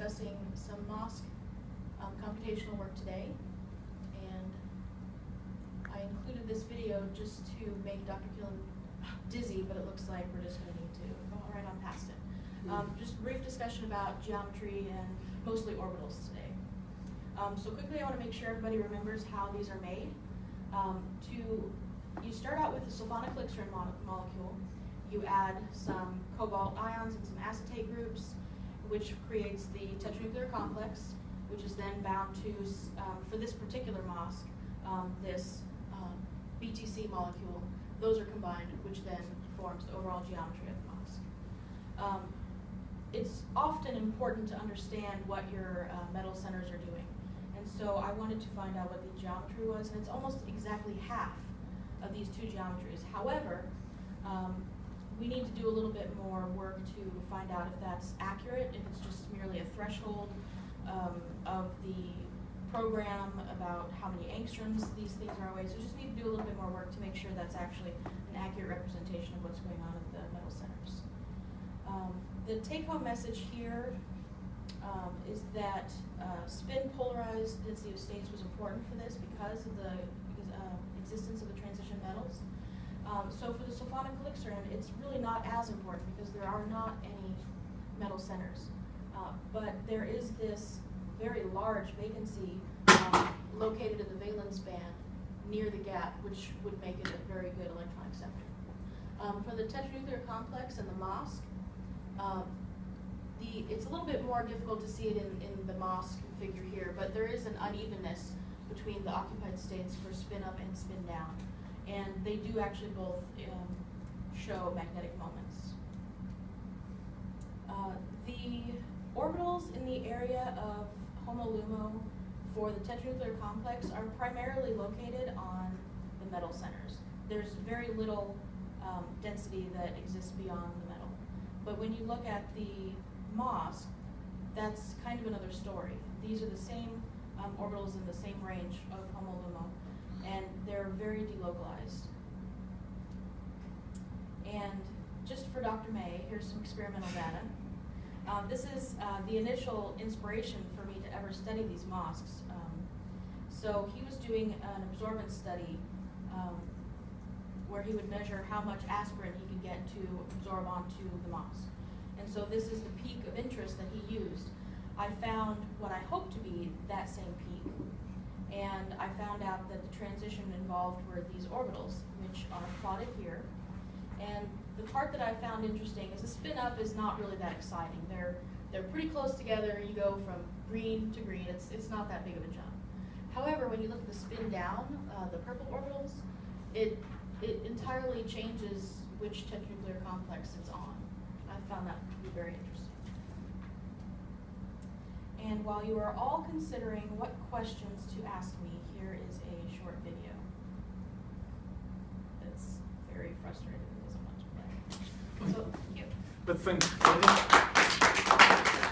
discussing some MOSC computational work today, and I included this video just to make Dr. Killen dizzy, but it looks like we're just going to need to go right on past it. Just a brief discussion about geometry and mostly orbitals today. So quickly, I want to make sure everybody remembers how these are made. You start out with a sulfonic elixir molecule. You add some cobalt ions and some acetate groups, which creates the tetranuclear complex, which is then bound to, for this particular MOSC, this BTC molecule. Those are combined, which then forms the overall geometry of the MOSC. It's often important to understand what your metal centers are doing. And so I wanted to find out what the geometry was, and it's almost exactly half of these two geometries. However, we need to do a little bit more work to find out if that's accurate, if it's just merely a threshold of the program about how many angstroms these things are away. So we just need to do a little bit more work to make sure that's actually an accurate representation of what's going on at the metal centers. The take-home message here is that spin polarized density of states was important for this because of the existence of the transition metals. So for the sulfonic elixir, it's really not as important because there are not any metal centers. But there is this very large vacancy located in the valence band near the gap, which would make it a very good electron acceptor. For the tetranuclear complex and the MOSC, it's a little bit more difficult to see it in the MOSC figure here, but there is an unevenness between the occupied states for spin up and spin down. And they do actually both show magnetic moments. The orbitals in the area of HOMO-LUMO for the tetranuclear complex are primarily located on the metal centers. There's very little density that exists beyond the metal. But when you look at the MOSC, that's kind of another story. These are the same orbitals in the same range of HOMO-LUMO, and they're very delocalized. And just for Dr. May, here's some experimental data. This is the initial inspiration for me to ever study these MOSCs. So he was doing an absorbance study where he would measure how much aspirin he could get to absorb onto the MOSC. And so this is the peak of interest that he used. I found what I hoped to be that same peak, and I found out that the transition involved were these orbitals, which are plotted here. And the part that I found interesting is the spin up is not really that exciting. They're pretty close together. You go from green to green. It's not that big of a jump. However, when you look at the spin down, the purple orbitals, it entirely changes which tetranuclear complex it's on. I found that to be very interesting. And while you are all considering what questions to ask me, here is a short video that's very frustrating. It isn't much play. So, thank you. But thank you.